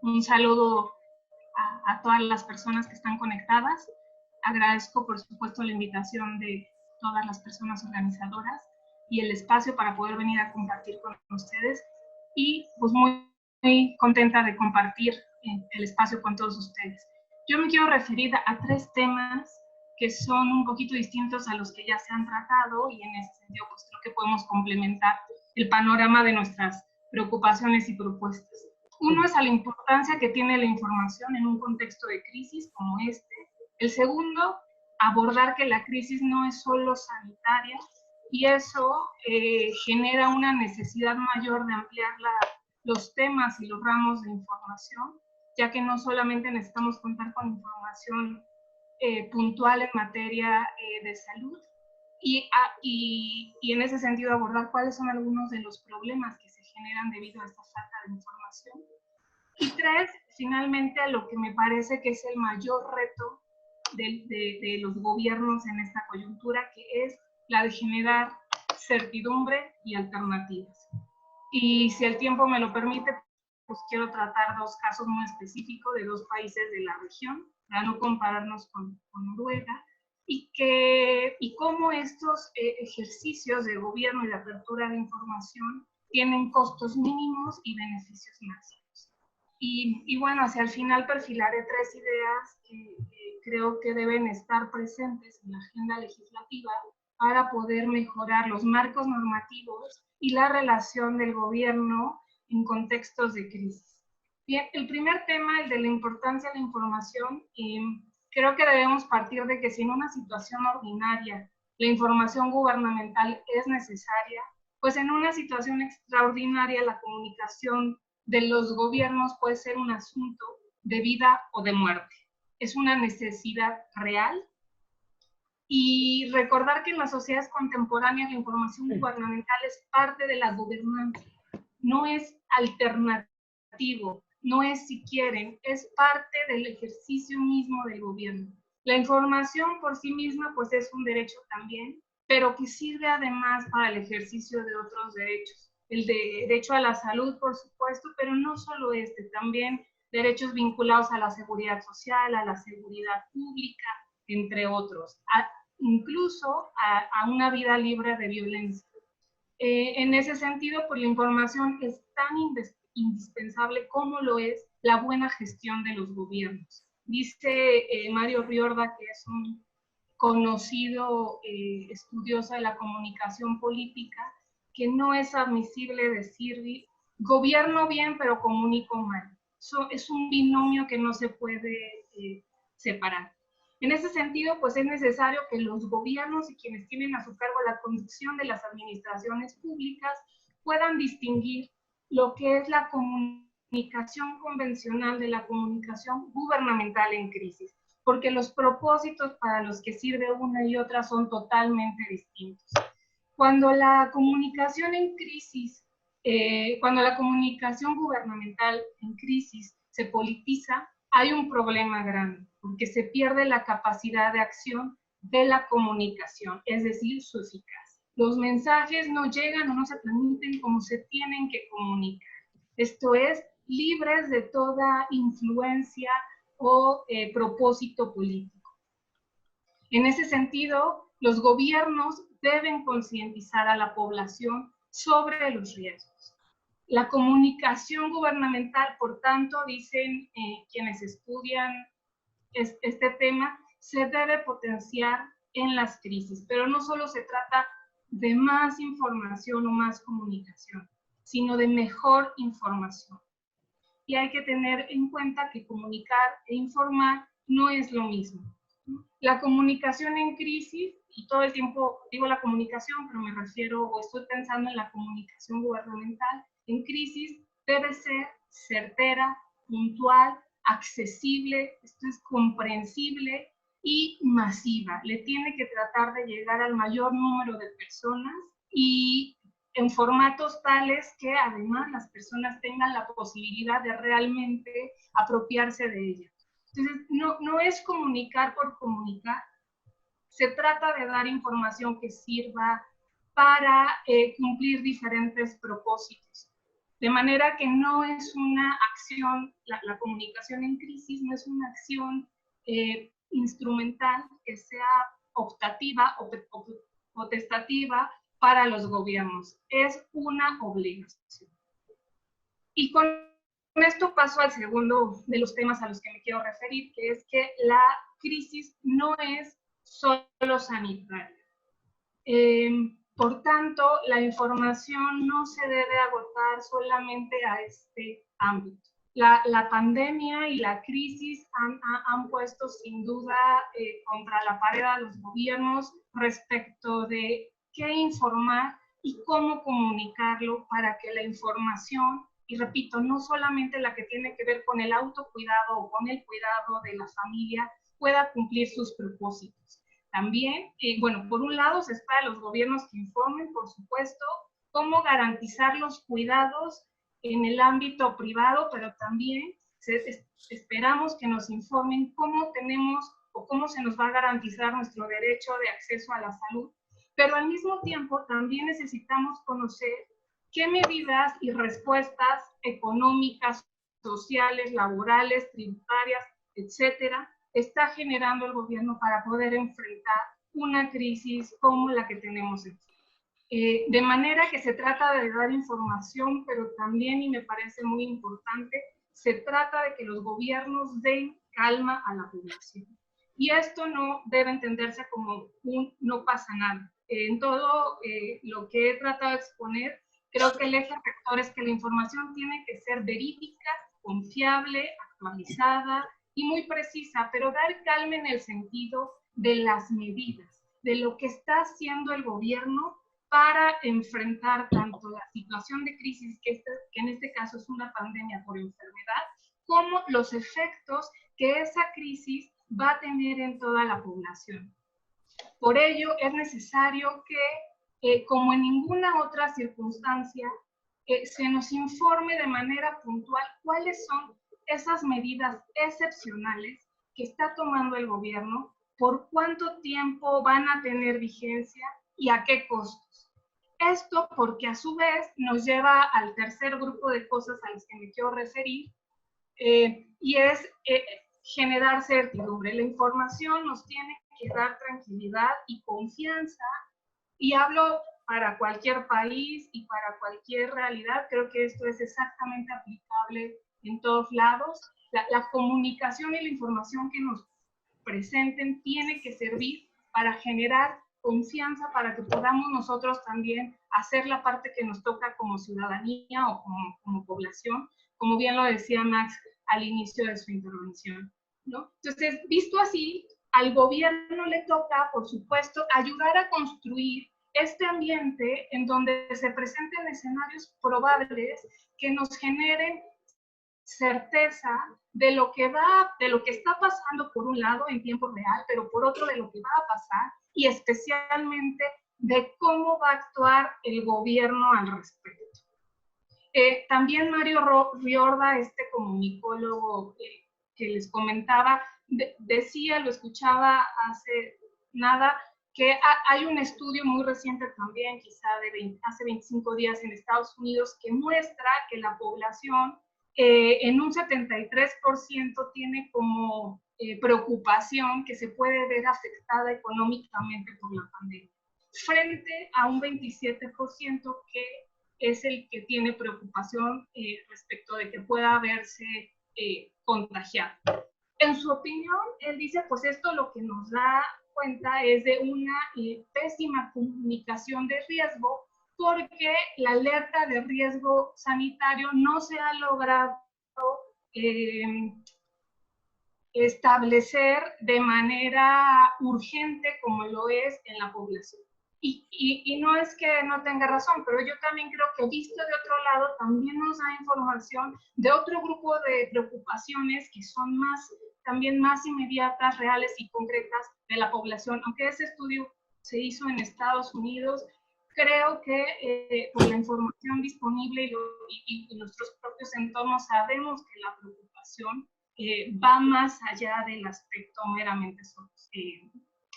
Un saludo a todas las personas que están conectadas. Agradezco, por supuesto, la invitación de todas las personas organizadoras y el espacio para poder venir a compartir con ustedes. Y pues muy contenta de compartir el espacio con todos ustedes. Yo me quiero referir a 3 temas que son un poquito distintos a los que ya se han tratado, y en ese sentido pues creo que podemos complementar el panorama de nuestras preocupaciones y propuestas. Uno es a la importancia que tiene la información en un contexto de crisis como este. El segundo, abordar que la crisis no es solo sanitaria, y eso genera una necesidad mayor de ampliar los temas y los ramos de información, ya que no solamente necesitamos contar con información puntual en materia de salud, y en ese sentido abordar cuáles son algunos de los problemas que se generan debido a esta falta de información. Y 3, finalmente, a lo que me parece que es el mayor reto de los gobiernos en esta coyuntura, que es la de generar certidumbre y alternativas. Y si el tiempo me lo permite, pues quiero tratar 2 casos muy específicos de 2 países de la región, para no compararnos con Noruega, y cómo estos ejercicios de gobierno y de apertura de información tienen costos mínimos y beneficios máximos. Y bueno, hacia el final perfilaré 3 ideas que creo que deben estar presentes en la agenda legislativa para poder mejorar los marcos normativos y la relación del gobierno en contextos de crisis. Bien, el primer tema, el de la importancia de la información, creo que debemos partir de que si en una situación ordinaria la información gubernamental es necesaria, pues en una situación extraordinaria la comunicación de los gobiernos puede ser un asunto de vida o de muerte. Es una necesidad real. Y recordar que en las sociedades contemporáneas la información gubernamental es parte de la gobernanza, no es alternativo, no es, si quieren, es parte del ejercicio mismo del gobierno. La información por sí misma pues es un derecho también, pero que sirve además para el ejercicio de otros derechos. El derecho a la salud, por supuesto, pero no solo también derechos vinculados a la seguridad social, a la seguridad pública, entre otros, incluso a una vida libre de violencia. En ese sentido, pues la información es tan indispensable como lo es la buena gestión de los gobiernos. Dice Mario Riorda, que es un conocido estudioso de la comunicación política, que no es admisible decir gobierno bien pero comunico mal. Eso es un binomio que no se puede separar. En ese sentido, pues es necesario que los gobiernos y quienes tienen a su cargo la conducción de las administraciones públicas puedan distinguir lo que es la comunicación convencional de la comunicación gubernamental en crisis, porque los propósitos para los que sirve una y otra son totalmente distintos. Cuando la comunicación en crisis, cuando la comunicación gubernamental en crisis se politiza, hay un problema grande, porque se pierde la capacidad de acción de la comunicación, es decir, su eficacia. Los mensajes no llegan o no se transmiten como se tienen que comunicar. Esto es, libres de toda influencia o propósito político. En ese sentido, los gobiernos deben concientizar a la población sobre los riesgos. La comunicación gubernamental, por tanto, dicen quienes estudian este tema, se debe potenciar en las crisis, pero no solo se trata de más información o más comunicación, sino de mejor información. Y hay que tener en cuenta que comunicar e informar no es lo mismo. La comunicación en crisis, y todo el tiempo digo la comunicación, pero me refiero o estoy pensando en la comunicación gubernamental, en crisis debe ser certera, puntual, accesible, esto es comprensible y masiva. Le tiene que tratar de llegar al mayor número de personas y en formatos tales que además las personas tengan la posibilidad de realmente apropiarse de ella. Entonces, no es comunicar por comunicar, se trata de dar información que sirva para cumplir diferentes propósitos. De manera que no es una acción, la comunicación en crisis no es una acción instrumental que sea optativa o potestativa para los gobiernos, es una obligación. Y con esto paso al segundo de los temas a los que me quiero referir, que es que la crisis no es solo sanitaria. Por tanto, la información no se debe agotar solamente a este ámbito. La pandemia y la crisis han puesto sin duda contra la pared a los gobiernos respecto de qué informar y cómo comunicarlo para que la información, y repito, no solamente la que tiene que ver con el autocuidado o con el cuidado de la familia, pueda cumplir sus propósitos. También, bueno, por un lado se espera a los gobiernos que informen, por supuesto, cómo garantizar los cuidados en el ámbito privado, pero también esperamos que nos informen cómo tenemos o cómo se nos va a garantizar nuestro derecho de acceso a la salud, pero al mismo tiempo también necesitamos conocer qué medidas y respuestas económicas, sociales, laborales, tributarias, etcétera, está generando el gobierno para poder enfrentar una crisis como la que tenemos aquí. De manera que se trata de dar información, pero también, y me parece muy importante, se trata de que los gobiernos den calma a la población. Y esto no debe entenderse como un no pasa nada. En todo lo que he tratado de exponer, creo que el eje rector es que la información tiene que ser verídica, confiable, actualizada y muy precisa, pero dar calma en el sentido de las medidas, de lo que está haciendo el gobierno para enfrentar tanto la situación de crisis, que en este caso es una pandemia por enfermedad, como los efectos que esa crisis va a tener en toda la población. Por ello, es necesario que, como en ninguna otra circunstancia, se nos informe de manera puntual cuáles son esas medidas excepcionales que está tomando el gobierno, por cuánto tiempo van a tener vigencia y a qué costos. Esto porque a su vez nos lleva al tercer grupo de cosas a las que me quiero referir, y es generar certidumbre. La información nos tiene que dar tranquilidad y confianza, y hablo para cualquier país y para cualquier realidad. Creo que esto es exactamente aplicable en todos lados. La comunicación y la información que nos presenten tiene que servir para generar confianza, para que podamos nosotros también hacer la parte que nos toca como ciudadanía o como población, como bien lo decía Max al inicio de su intervención, ¿no? Entonces, visto así, al gobierno le toca, por supuesto, ayudar a construir este ambiente en donde se presenten escenarios probables que nos generen certeza de lo que está pasando por un lado en tiempo real, pero por otro de lo que va a pasar, y especialmente de cómo va a actuar el gobierno al respecto. También Mario Riorda, este comunicólogo que les comentaba, decía, lo escuchaba hace nada, que hay un estudio muy reciente también, quizá hace 25 días en Estados Unidos, que muestra que la población en un 73% tiene como preocupación que se puede ver afectada económicamente por la pandemia, frente a un 27% que es el que tiene preocupación respecto de que pueda verse contagiado. En su opinión, él dice, pues esto lo que nos da cuenta es de una pésima comunicación de riesgo, porque la alerta de riesgo sanitario no se ha logrado establecer de manera urgente como lo es en la población. Y no es que no tenga razón, pero yo también creo que visto de otro lado, también nos da información de otro grupo de preocupaciones que son también más inmediatas, reales y concretas de la población. Aunque ese estudio se hizo en Estados Unidos, creo que por la información disponible y nuestros propios entornos sabemos que la preocupación va más allá del aspecto meramente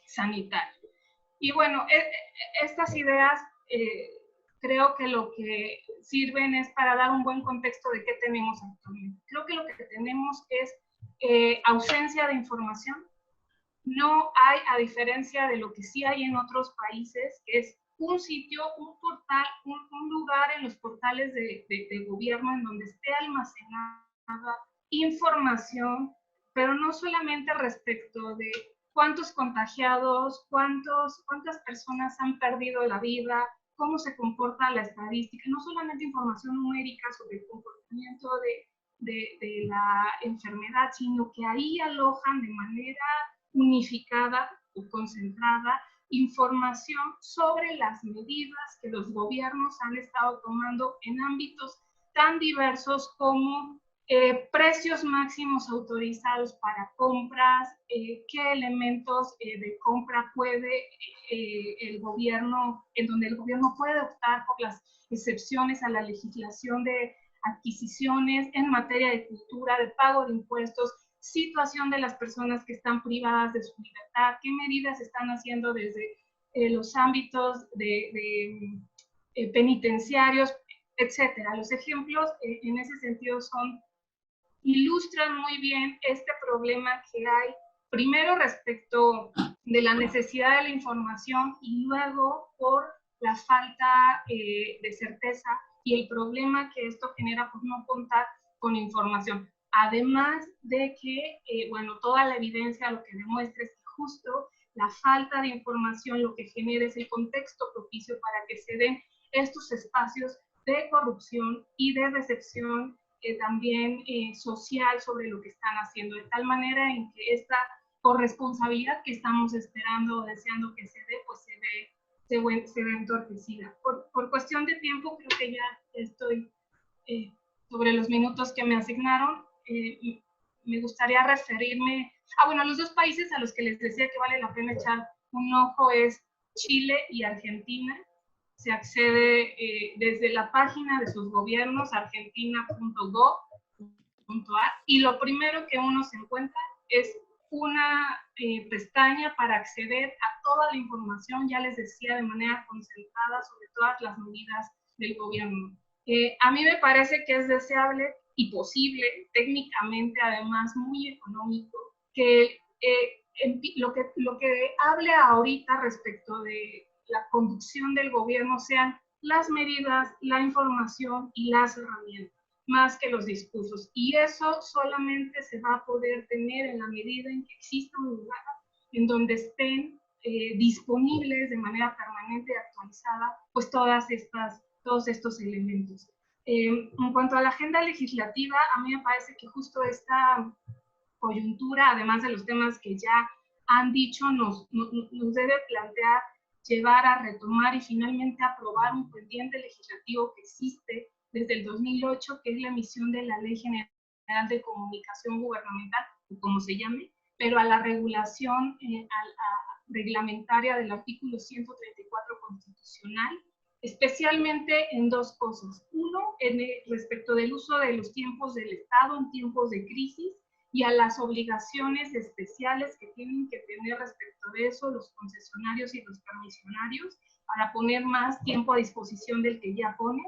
sanitario. Y bueno, estas ideas creo que lo que sirven es para dar un buen contexto de qué tenemos actualmente. Creo que lo que tenemos es ausencia de información. No hay, a diferencia de lo que sí hay en otros países, que es un sitio, un portal, un lugar en los portales de gobierno en donde esté almacenada información, pero no solamente respecto de cuántos contagiados, cuántas personas han perdido la vida, cómo se comporta la estadística, no solamente información numérica sobre el comportamiento de la enfermedad, sino que ahí alojan de manera unificada o concentrada información sobre las medidas que los gobiernos han estado tomando en ámbitos tan diversos como precios máximos autorizados para compras, qué elementos de compra puede el gobierno, en donde el gobierno puede optar por las excepciones a la legislación de adquisiciones en materia de cultura, de pago de impuestos, situación de las personas que están privadas de su libertad, qué medidas están haciendo desde los ámbitos de penitenciarios, etcétera. Los ejemplos en ese sentido ilustran muy bien este problema que hay, primero respecto de la necesidad de la información y luego por la falta de certeza y el problema que esto genera por no contar con información. Además de que, bueno, toda la evidencia lo que demuestra es que justo la falta de información lo que genera es el contexto propicio para que se den estos espacios de corrupción y de recepción también social sobre lo que están haciendo, de tal manera en que esta corresponsabilidad que estamos esperando o deseando que se dé, pues se ve entorpecida. Por cuestión de tiempo, creo que ya estoy sobre los minutos que me asignaron. Me gustaría referirme, bueno, los dos países a los que les decía que vale la pena echar un ojo es Chile y Argentina. Se accede desde la página de sus gobiernos, argentina.gov.ar, y lo primero que uno se encuentra es una pestaña para acceder a toda la información, ya les decía, de manera concentrada sobre todas las medidas del gobierno. A mí me parece que es deseable y posible, técnicamente además muy económico, que lo que hable ahorita respecto de la conducción del gobierno sean las medidas, la información y las herramientas, más que los discursos. Y eso solamente se va a poder tener en la medida en que exista un lugar en donde estén disponibles de manera permanente y actualizada, pues todos estos elementos. En cuanto a la agenda legislativa, a mí me parece que justo esta coyuntura, además de los temas que ya han dicho, nos debe plantear llevar a retomar y finalmente aprobar un pendiente legislativo que existe desde el 2008, que es la emisión de la Ley General de Comunicación Gubernamental, o como se llame, pero a la regulación reglamentaria del artículo 134 constitucional, especialmente en dos cosas. Uno, respecto del uso de los tiempos del Estado en tiempos de crisis, y a las obligaciones especiales que tienen que tener respecto de eso los concesionarios y los permisionarios para poner más tiempo a disposición del que ya ponen.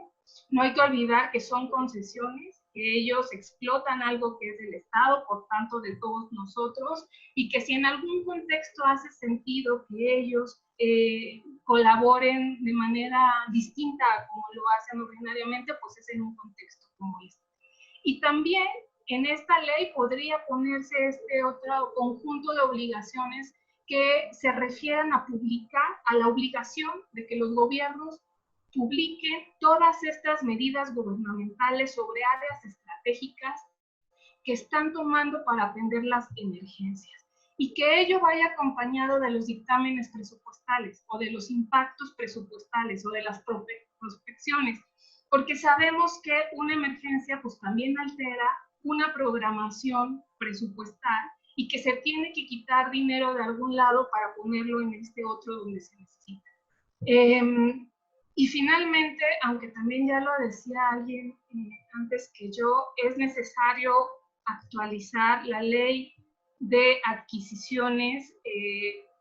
No hay que olvidar que son concesiones, que ellos explotan algo que es del Estado, por tanto de todos nosotros, y que si en algún contexto hace sentido que ellos colaboren de manera distinta a como lo hacen ordinariamente, pues es en un contexto como este. Y también en esta ley podría ponerse este otro conjunto de obligaciones que se refieran a publicar, a la obligación de que los gobiernos publiquen todas estas medidas gubernamentales sobre áreas estratégicas que están tomando para atender las emergencias y que ello vaya acompañado de los dictámenes presupuestales o de los impactos presupuestales o de las prospecciones, porque sabemos que una emergencia pues también altera una programación presupuestal y que se tiene que quitar dinero de algún lado para ponerlo en este otro donde se necesita. Y finalmente, aunque también ya lo decía alguien antes que yo, es necesario actualizar la ley de adquisiciones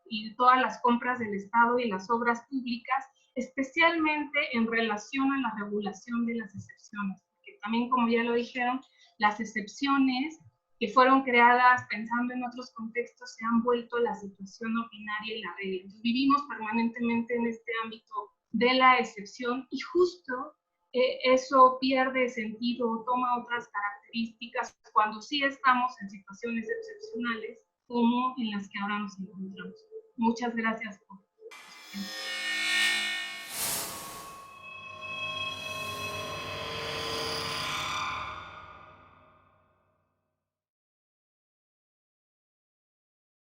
y todas las compras del Estado y las obras públicas especialmente en relación a la regulación de las excepciones, porque también, como ya lo dijeron, las excepciones que fueron creadas pensando en otros contextos se han vuelto la situación ordinaria y la regla. Entonces, vivimos permanentemente en este ámbito de la excepción y justo eso pierde sentido, toma otras características cuando sí estamos en situaciones excepcionales como en las que ahora nos encontramos. Muchas gracias por su tiempo.